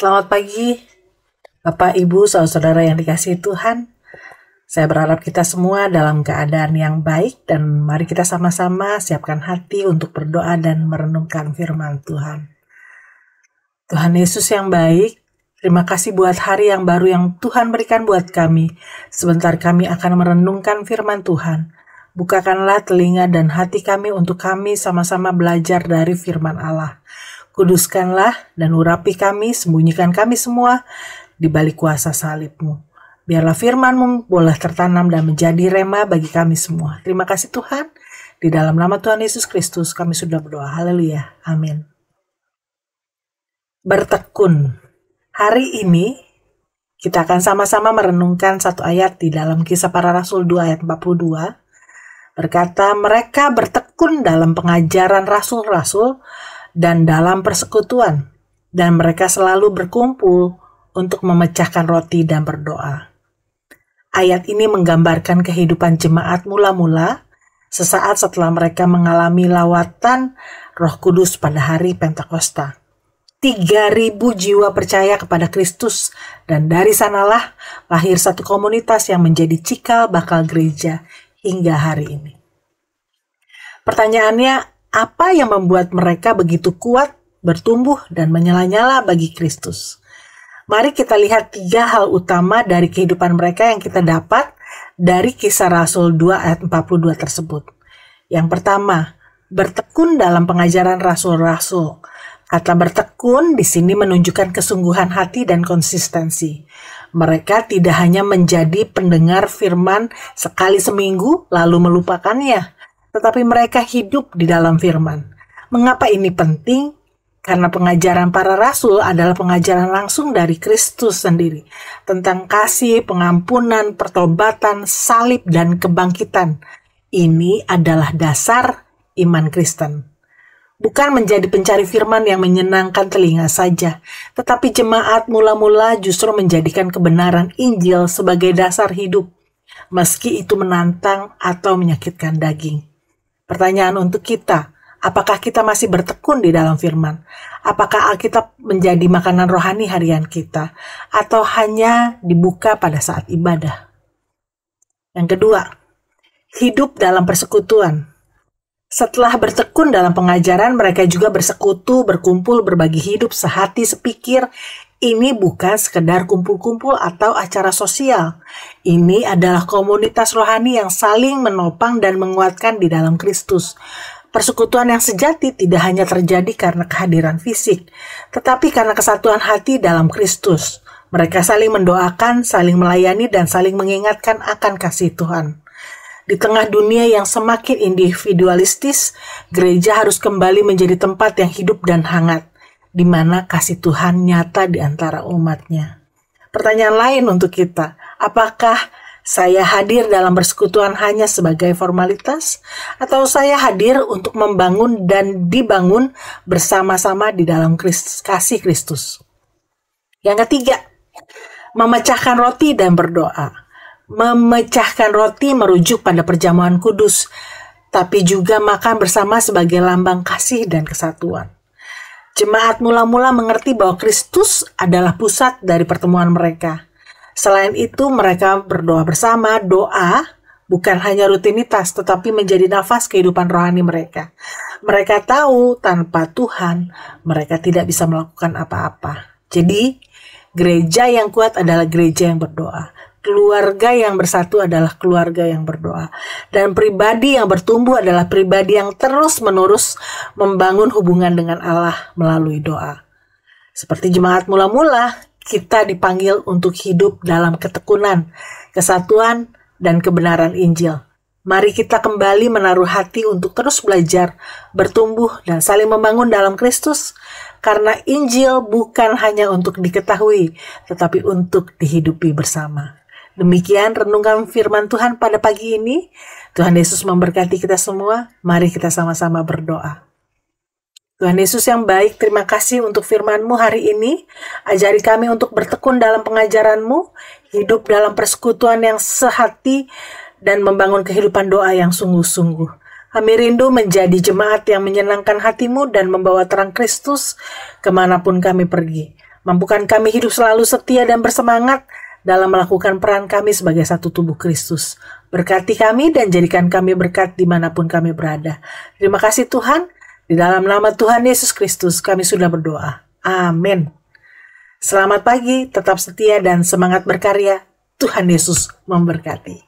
Selamat pagi, Bapak, Ibu, saudara-saudara yang dikasihi Tuhan. Saya berharap kita semua dalam keadaan yang baik dan mari kita sama-sama siapkan hati untuk berdoa dan merenungkan firman Tuhan. Tuhan Yesus yang baik, terima kasih buat hari yang baru yang Tuhan berikan buat kami. Sebentar kami akan merenungkan firman Tuhan. Bukakanlah telinga dan hati kami untuk kami sama-sama belajar dari firman Allah. Kuduskanlah dan urapi kami, sembunyikan kami semua di balik kuasa salib-Mu. Biarlah firman-Mu boleh tertanam dan menjadi rema bagi kami semua. Terima kasih Tuhan. Di dalam nama Tuhan Yesus Kristus kami sudah berdoa. Haleluya. Amin. Bertekun. Hari ini kita akan sama-sama merenungkan satu ayat di dalam Kisah Para Rasul 2 ayat 42. Berkata, mereka bertekun dalam pengajaran rasul-rasul dan dalam persekutuan, dan mereka selalu berkumpul untuk memecahkan roti dan berdoa. Ayat ini menggambarkan kehidupan jemaat mula-mula sesaat setelah mereka mengalami lawatan Roh Kudus pada hari Pentakosta. 3.000 jiwa percaya kepada Kristus, dan dari sanalah lahir satu komunitas yang menjadi cikal bakal gereja hingga hari ini. Pertanyaannya, apa yang membuat mereka begitu kuat, bertumbuh, dan menyala-nyala bagi Kristus? Mari kita lihat 3 hal utama dari kehidupan mereka yang kita dapat dari Kisah Rasul 2 ayat 42 tersebut. Yang pertama, bertekun dalam pengajaran rasul-rasul. Kata bertekun di sini menunjukkan kesungguhan hati dan konsistensi. Mereka tidak hanya menjadi pendengar firman sekali seminggu lalu melupakannya, tetapi mereka hidup di dalam firman. Mengapa ini penting? Karena pengajaran para rasul adalah pengajaran langsung dari Kristus sendiri tentang kasih, pengampunan, pertobatan, salib, dan kebangkitan. Ini adalah dasar iman Kristen. Bukan menjadi pencari firman yang menyenangkan telinga saja, tetapi jemaat mula-mula justru menjadikan kebenaran Injil sebagai dasar hidup, meski itu menantang atau menyakitkan daging. Pertanyaan untuk kita, apakah kita masih bertekun di dalam firman? Apakah Alkitab menjadi makanan rohani harian kita? Atau hanya dibuka pada saat ibadah? Yang kedua, hidup dalam persekutuan. Setelah bertekun dalam pengajaran, mereka juga bersekutu, berkumpul, berbagi hidup sehati sepikir. Ini bukan sekedar kumpul-kumpul atau acara sosial. Ini adalah komunitas rohani yang saling menopang dan menguatkan di dalam Kristus. Persekutuan yang sejati tidak hanya terjadi karena kehadiran fisik, tetapi karena kesatuan hati dalam Kristus. Mereka saling mendoakan, saling melayani, dan saling mengingatkan akan kasih Tuhan. Di tengah dunia yang semakin individualistis, gereja harus kembali menjadi tempat yang hidup dan hangat, di mana kasih Tuhan nyata di antara umatnya. Pertanyaan lain untuk kita, apakah saya hadir dalam persekutuan hanya sebagai formalitas? Atau saya hadir untuk membangun dan dibangun bersama-sama di dalam kasih Kristus? Yang ketiga, memecahkan roti dan berdoa. Memecahkan roti merujuk pada perjamuan kudus, tapi juga makan bersama sebagai lambang kasih dan kesatuan. Jemaat mula-mula mengerti bahwa Kristus adalah pusat dari pertemuan mereka. Selain itu, mereka berdoa bersama. Doa bukan hanya rutinitas, tetapi menjadi nafas kehidupan rohani mereka. Mereka tahu tanpa Tuhan, mereka tidak bisa melakukan apa-apa. Jadi, gereja yang kuat adalah gereja yang berdoa. Keluarga yang bersatu adalah keluarga yang berdoa. Dan pribadi yang bertumbuh adalah pribadi yang terus-menerus membangun hubungan dengan Allah melalui doa. Seperti jemaat mula-mula, kita dipanggil untuk hidup dalam ketekunan, kesatuan, dan kebenaran Injil. Mari kita kembali menaruh hati untuk terus belajar, bertumbuh, dan saling membangun dalam Kristus. Karena Injil bukan hanya untuk diketahui, tetapi untuk dihidupi bersama. Demikian renungan firman Tuhan pada pagi ini. Tuhan Yesus memberkati kita semua. Mari kita sama-sama berdoa. Tuhan Yesus yang baik, terima kasih untuk firman-Mu hari ini. Ajari kami untuk bertekun dalam pengajaran-Mu, hidup dalam persekutuan yang sehati, dan membangun kehidupan doa yang sungguh-sungguh. Kami rindu menjadi jemaat yang menyenangkan hati-Mu dan membawa terang Kristus kemanapun kami pergi. Mampukan kami hidup selalu setia dan bersemangat dalam melakukan peran kami sebagai satu tubuh Kristus. Berkati kami dan jadikan kami berkat dimanapun kami berada. Terima kasih Tuhan. Di dalam nama Tuhan Yesus Kristus kami sudah berdoa. Amin. Selamat pagi, tetap setia dan semangat berkarya. Tuhan Yesus memberkati.